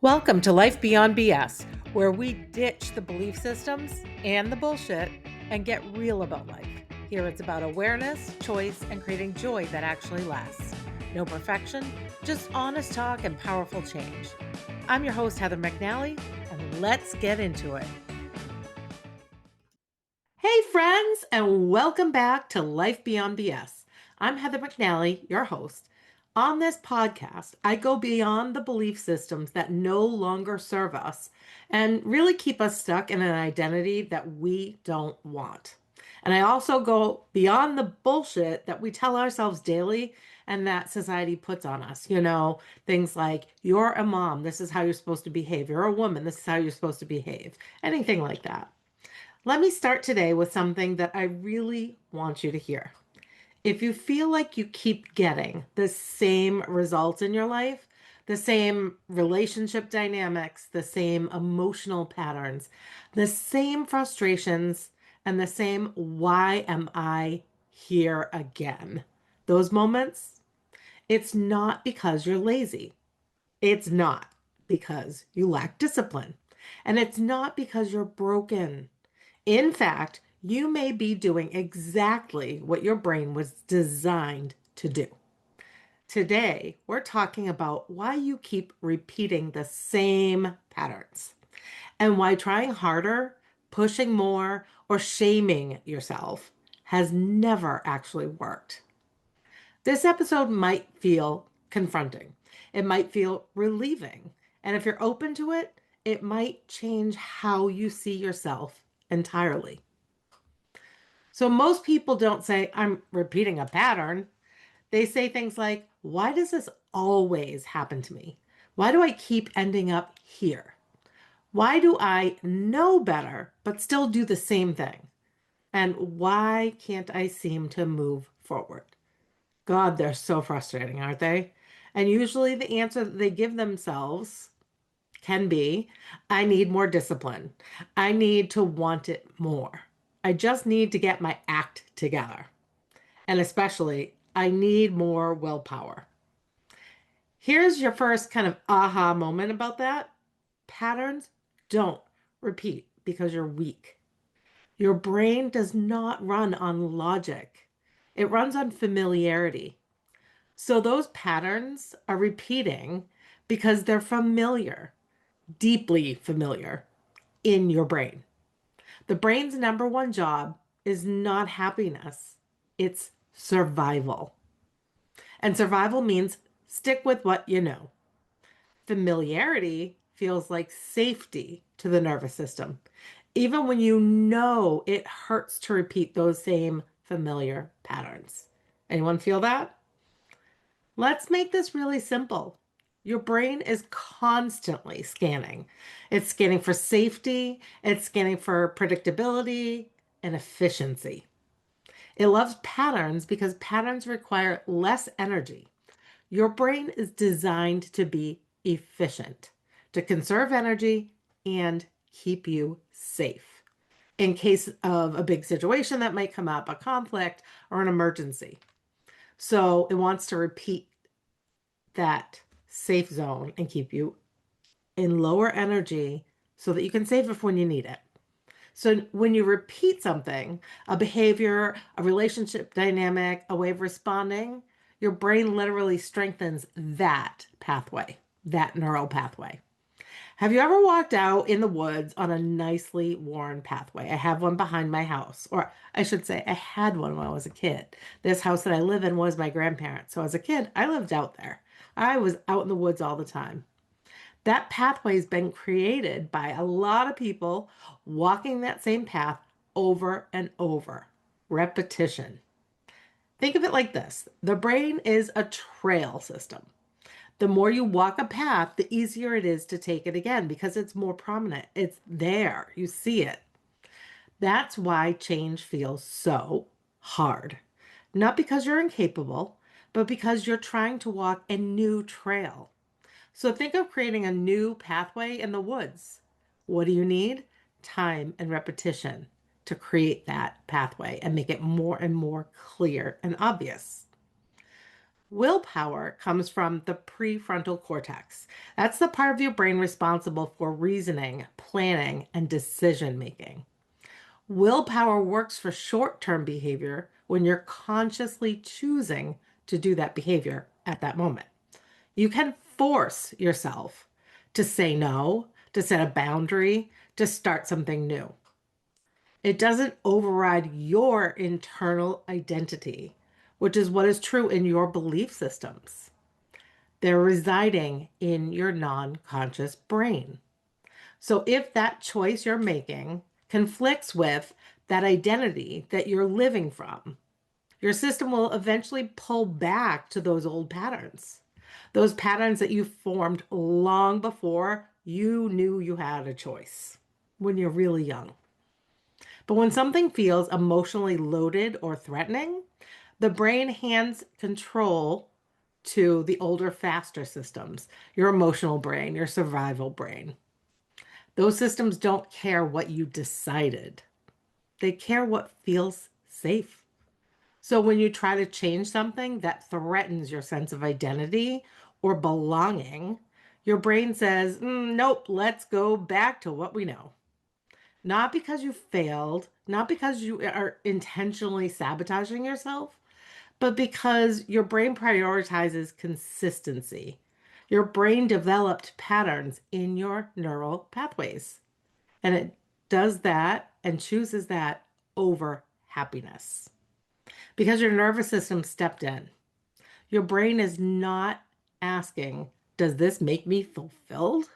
Welcome to Life Beyond BS, where we ditch the belief systems and the bullshit and get real about life. Here it's about awareness, choice, and creating joy that actually lasts. No perfection, just honest talk and powerful change. I'm your host, Heather McNally, and let's get into it. Hey, friends, and welcome back to Life Beyond BS. I'm Heather McNally, your host. On this podcast, I go beyond the belief systems that no longer serve us and really keep us stuck in an identity that we don't want. And I also go beyond the bullshit that we tell ourselves daily and that society puts on us. Things like, you're a mom, this is how you're supposed to behave. You're a woman, this is how you're supposed to behave. Anything like that. Let me start today with something that I really want you to hear. If you feel like you keep getting the same results in your life, the same relationship dynamics, the same emotional patterns, the same frustrations, and the same why am I here again? Those moments, it's not because you're lazy. It's not because you lack discipline. And it's not because you're broken. In fact, you may be doing exactly what your brain was designed to do. Today, we're talking about why you keep repeating the same patterns and why trying harder, pushing more, or shaming yourself has never actually worked. This episode might feel confronting. It might feel relieving. And if you're open to it, it might change how you see yourself entirely. So most people don't say, I'm repeating a pattern. They say things like, why does this always happen to me? Why do I keep ending up here? Why do I know better, but still do the same thing? And why can't I seem to move forward? God, they're so frustrating, aren't they? And usually the answer that they give themselves can be, I need more discipline. I need to want it more. I just need to get my act together. And especially, I need more willpower. Here's your first kind of aha moment about that. Patterns don't repeat because you're weak. Your brain does not run on logic. It runs on familiarity. So those patterns are repeating because they're familiar, deeply familiar in your brain. The brain's number one job is not happiness, it's survival. And survival means stick with what you know. Familiarity feels like safety to the nervous system, even when you know it hurts to repeat those same familiar patterns. Anyone feel that? Let's make this really simple. Your brain is constantly scanning. It's scanning for safety, it's scanning for predictability and efficiency. It loves patterns because patterns require less energy. Your brain is designed to be efficient, to conserve energy and keep you safe in case of a big situation that might come up, a conflict or an emergency. So it wants to repeat that safe zone and keep you in lower energy so that you can save it for when you need it. So when you repeat something, a behavior, a relationship dynamic, a way of responding, your brain literally strengthens that pathway, that neural pathway. Have you ever walked out in the woods on a nicely worn pathway? I have one behind my house, or I should say I had one when I was a kid. This house that I live in was my grandparents. So as a kid, I lived out there. I was out in the woods all the time. That pathway has been created by a lot of people walking that same path over and over. Repetition. Think of it like this. The brain is a trail system. The more you walk a path, the easier it is to take it again because it's more prominent. It's there. You see it. That's why change feels so hard. Not because you're incapable, but because you're trying to walk a new trail. So think of creating a new pathway in the woods. What do you need? Time and repetition to create that pathway and make it more and more clear and obvious. Willpower comes from the prefrontal cortex. That's the part of your brain responsible for reasoning, planning, and decision making. Willpower works for short term behavior when you're consciously choosing to do that behavior at that moment. You can force yourself to say no, to set a boundary, to start something new. It doesn't override your internal identity, which is what is true in your belief systems. They're residing in your non conscious brain. So if that choice you're making conflicts with that identity that you're living from, your system will eventually pull back to those old patterns, those patterns that you formed long before you knew you had a choice when you're really young. But when something feels emotionally loaded or threatening, the brain hands control to the older, faster systems, your emotional brain, your survival brain. Those systems don't care what you decided, they care what feels safe. So when you try to change something that threatens your sense of identity or belonging, your brain says, nope, let's go back to what we know. Not because you failed, not because you are intentionally sabotaging yourself, but because your brain prioritizes consistency. Your brain developed patterns in your neural pathways, and it does that and chooses that over happiness because your nervous system stepped in. Your brain is not asking, does this make me fulfilled?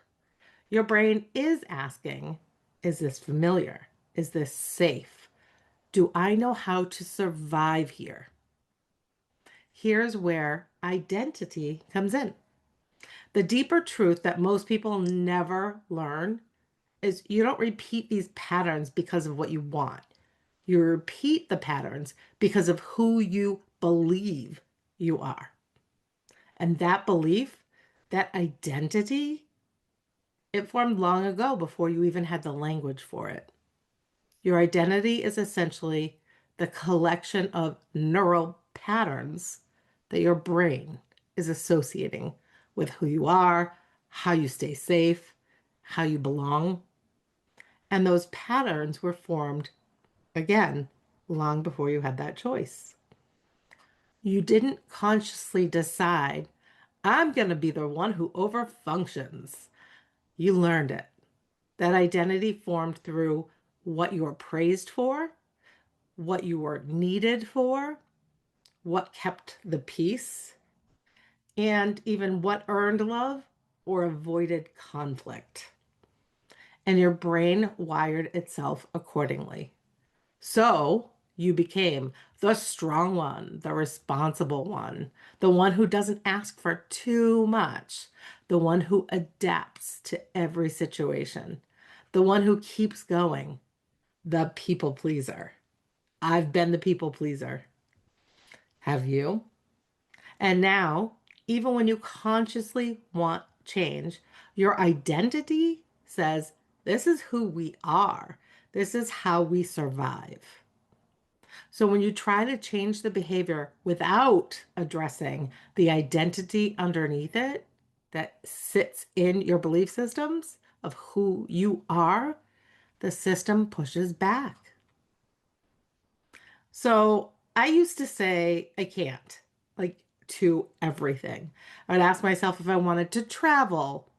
Your brain is asking, is this familiar? Is this safe? Do I know how to survive here? Here's where identity comes in. The deeper truth that most people never learn is you don't repeat these patterns because of what you want. You repeat the patterns because of who you believe you are. And that belief, that identity, it formed long ago before you even had the language for it. Your identity is essentially the collection of neural patterns that your brain is associating with who you are, how you stay safe, how you belong. And those patterns were formed, again, long before you had that choice. You didn't consciously decide, I'm going to be the one who overfunctions. You learned it. That identity formed through what you were praised for, what you were needed for, what kept the peace, and even what earned love or avoided conflict. And your brain wired itself accordingly. So you became the strong one, the responsible one, the one who doesn't ask for too much, the one who adapts to every situation, the one who keeps going, the people pleaser. I've been the people pleaser. Have you? And now, even when you consciously want change, your identity says, this is who we are. This is how we survive. So when you try to change the behavior without addressing the identity underneath it that sits in your belief systems of who you are, the system pushes back. So I used to say, I can't, like to everything. I'd ask myself if I wanted to travel,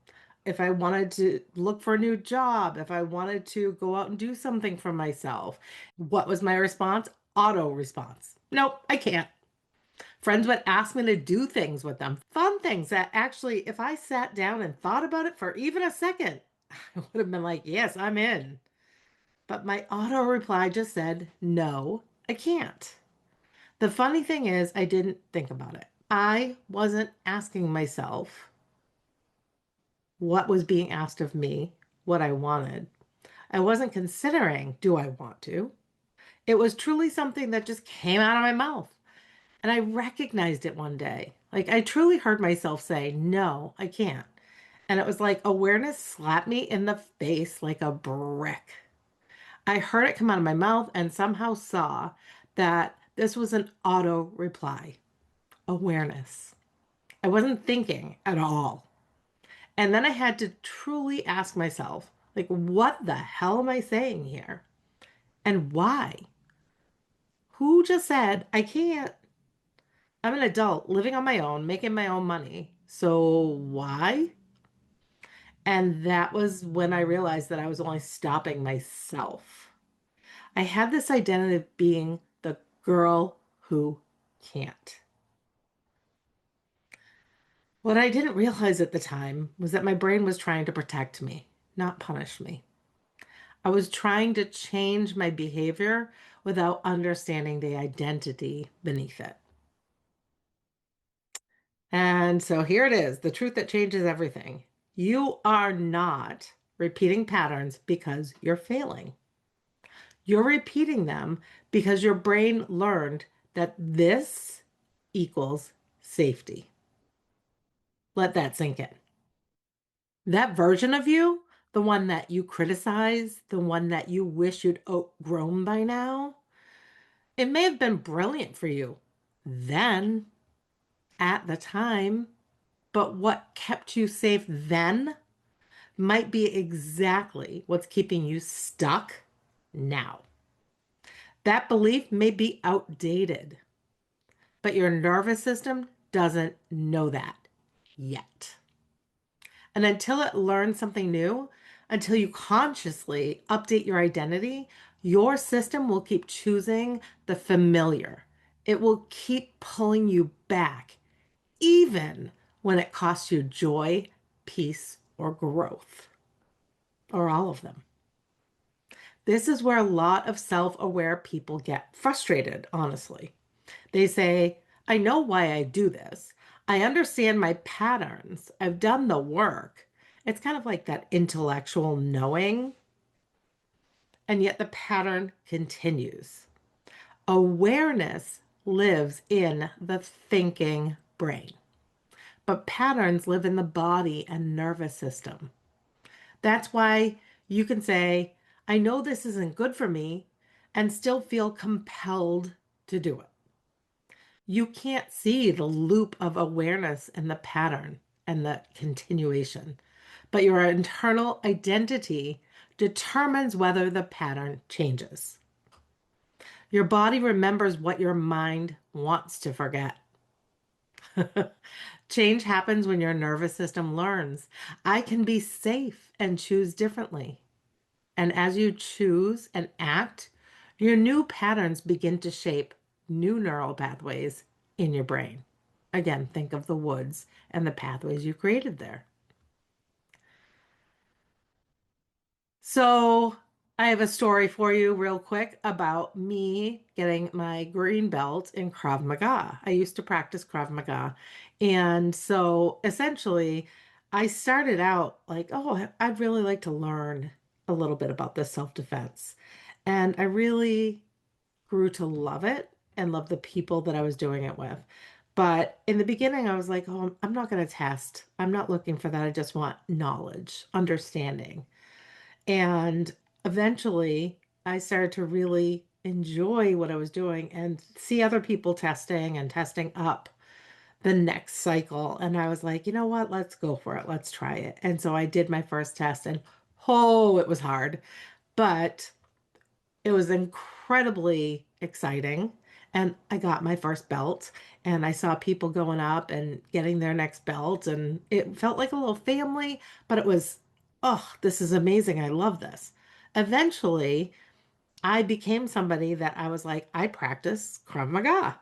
if I wanted to look for a new job, if I wanted to go out and do something for myself. What was my response? Auto response. Nope, I can't. Friends would ask me to do things with them, fun things that actually, if I sat down and thought about it for even a second, I would have been like, yes, I'm in. But my auto reply just said, no, I can't. The funny thing is, I didn't think about it. I wasn't asking myself what was being asked of me, what I wanted. I wasn't considering, do I want to? It was truly something that just came out of my mouth. And I recognized it one day. Like I truly heard myself say, no, I can't. And it was like awareness slapped me in the face like a brick. I heard it come out of my mouth and somehow saw that this was an auto reply. Awareness. I wasn't thinking at all. And then I had to truly ask myself, like, what the hell am I saying here? And why? Who just said I can't? I'm an adult living on my own, making my own money. So why? And that was when I realized that I was only stopping myself. I had this identity of being the girl who can't. What I didn't realize at the time was that my brain was trying to protect me, not punish me. I was trying to change my behavior without understanding the identity beneath it. And so here it is, the truth that changes everything. You are not repeating patterns because you're failing. You're repeating them because your brain learned that this equals safety. Let that sink in. That version of you, the one that you criticize, the one that you wish you'd outgrown by now, it may have been brilliant for you then, at the time, but what kept you safe then might be exactly what's keeping you stuck now. That belief may be outdated, but your nervous system doesn't know that yet. And until it learns something new, until you consciously update your identity, your system will keep choosing the familiar. It will keep pulling you back, even when it costs you joy, peace, or growth, or all of them. This is where a lot of self aware people get frustrated, honestly. They say, I know why I do this. I understand my patterns. I've done the work. It's kind of like that intellectual knowing, and yet the pattern continues. Awareness lives in the thinking brain, but patterns live in the body and nervous system. That's why you can say, I know this isn't good for me, and still feel compelled to do it. You can't see the loop of awareness and the pattern and the continuation, but your internal identity determines whether the pattern changes. Your body remembers what your mind wants to forget. Change happens when your nervous system learns, I can be safe and choose differently. And as you choose and act, your new patterns begin to shape new neural pathways in your brain. Again, think of the woods and the pathways you created there. So, I have a story for you, real quick, about me getting my green belt in Krav Maga. I used to practice Krav Maga. And so, essentially, I started out like, oh, I'd really like to learn a little bit about this self-defense. And I really grew to love it and love the people that I was doing it with. But in the beginning, I was like, oh, I'm not going to test. I'm not looking for that. I just want knowledge, understanding. And eventually, I started to really enjoy what I was doing and see other people testing and testing up the next cycle. And I was like, you know what? Let's go for it. Let's try it. And so I did my first test, and oh, it was hard, but it was incredibly exciting. And I got my first belt, and I saw people going up and getting their next belt. And it felt like a little family, but it was, oh, this is amazing. I love this. Eventually, I became somebody that I was like, I practice Krav Maga.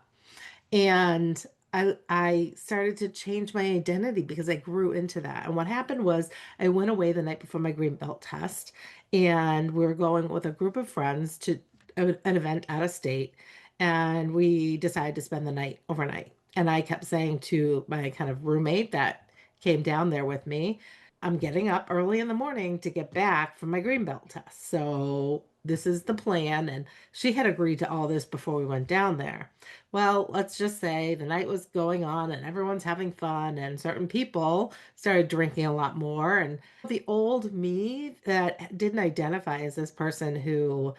And I started to change my identity because I grew into that. And what happened was I went away the night before my green belt test, and we were going with a group of friends to an event out of state, and we decided to spend the night overnight. And I kept saying to my kind of roommate that came down there with me, I'm getting up early in the morning to get back from my green belt test. So this is the plan. And she had agreed to all this before we went down there. Well, let's just say the night was going on and everyone's having fun, and certain people started drinking a lot more. And the old me that didn't identify as this person who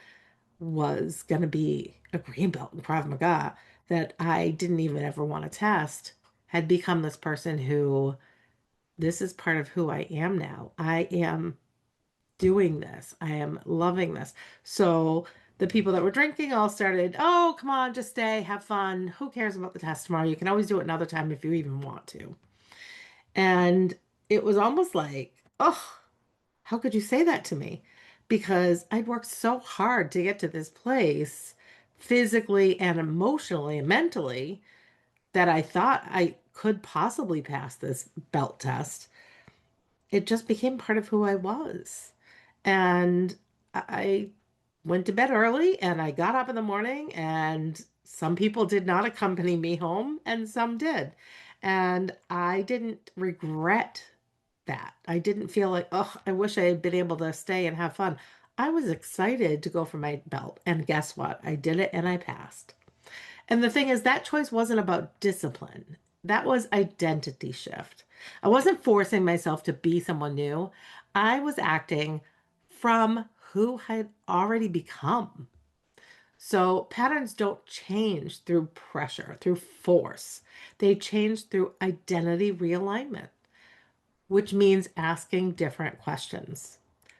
was going to be a green belt in Krav Maga that I didn't even ever want to test had become this person who, this is part of who I am now. I am doing this. I am loving this. So the people that were drinking all started, oh, come on, just stay, have fun. Who cares about the test tomorrow? You can always do it another time if you even want to. And it was almost like, oh, how could you say that to me? Because I'd worked so hard to get to this place physically and emotionally and mentally that I thought I could possibly pass this belt test. It just became part of who I was. And I went to bed early and I got up in the morning, and some people did not accompany me home and some did. And I didn't regret that. I didn't feel like, oh, I wish I had been able to stay and have fun. I was excited to go for my belt. And guess what? I did it and I passed. And the thing is, that choice wasn't about discipline. That was identity shift. I wasn't forcing myself to be someone new. I was acting from who I had already become. So patterns don't change through pressure, through force. They change through identity realignment, which means asking different questions.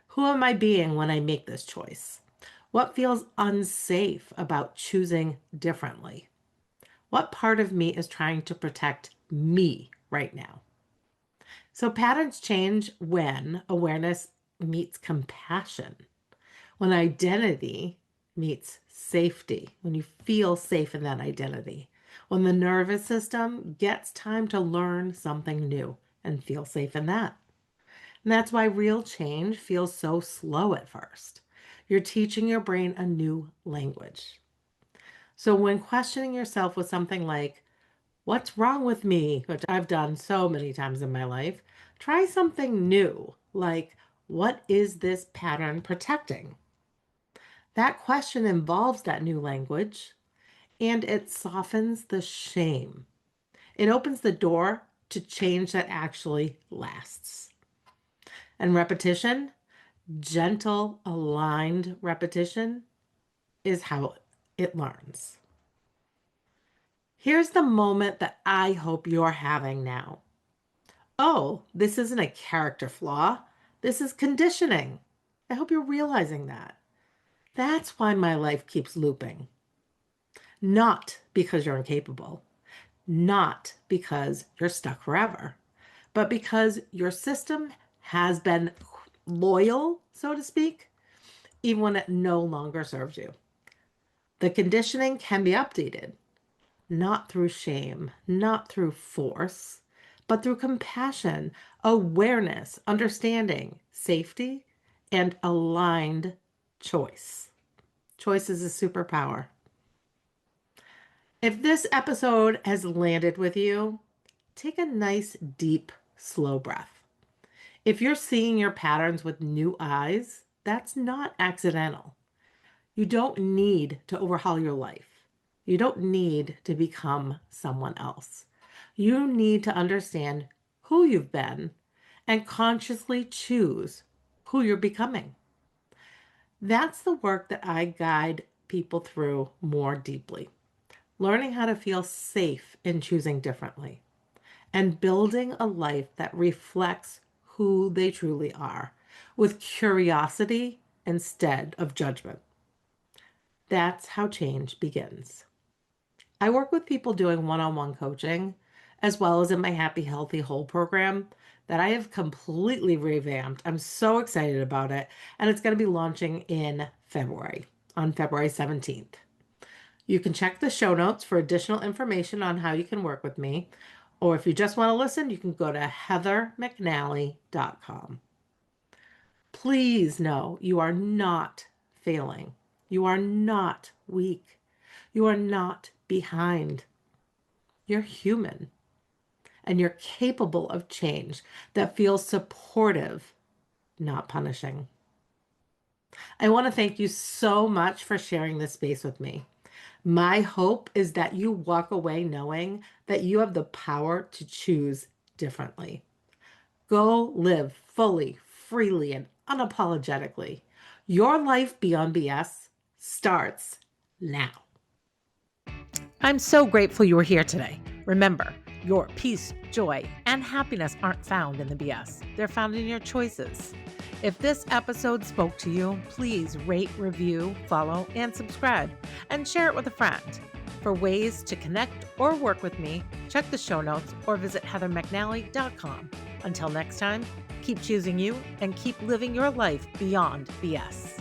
Who am I being when I make this choice? What feels unsafe about choosing differently? What part of me is trying to protect me right now? So patterns change when awareness meets compassion, when identity meets safety, when you feel safe in that identity, when the nervous system gets time to learn something new and feel safe in that. And that's why real change feels so slow at first. You're teaching your brain a new language. So when questioning yourself with something like, what's wrong with me? Which I've done so many times in my life. Try something new, like, what is this pattern protecting? That question involves that new language, and it softens the shame. It opens the door to change that actually lasts. And repetition, gentle, aligned repetition, is how it learns. Here's the moment that I hope you're having now. Oh, this isn't a character flaw. This is conditioning. I hope you're realizing that. That's why my life keeps looping. Not because you're incapable, not because you're stuck forever, but because your system has been loyal, so to speak, even when it no longer serves you. The conditioning can be updated, not through shame, not through force, but through compassion, awareness, understanding, safety, and aligned choice. Choice is a superpower. If this episode has landed with you, take a nice, deep, slow breath. If you're seeing your patterns with new eyes, that's not accidental. You don't need to overhaul your life. You don't need to become someone else. You need to understand who you've been and consciously choose who you're becoming. That's the work that I guide people through more deeply. Learning how to feel safe in choosing differently and building a life that reflects who they truly are with curiosity instead of judgment. That's how change begins. I work with people doing one-on-one coaching, as well as in my Happy, Healthy, Whole program that I have completely revamped. I'm so excited about it. And it's going to be launching in February, on February 17th. You can check the show notes for additional information on how you can work with me. Or if you just want to listen, you can go to heathermcnally.com. Please know you are not failing. You are not weak. You are not behind. You're human and you're capable of change that feels supportive, not punishing. I want to thank you so much for sharing this space with me. My hope is that you walk away knowing that you have the power to choose differently. Go live fully, freely, and unapologetically. Your life beyond BS starts now. I'm so grateful you were here today. Remember, Your peace, joy, and happiness aren't found in the BS. They're found in your choices. If this episode spoke to you, please rate, review, follow, and subscribe, and share it with a friend. For ways to connect or work with me, check the show notes or visit heathermcnally.com. Until next time, keep choosing you and keep living your life beyond BS.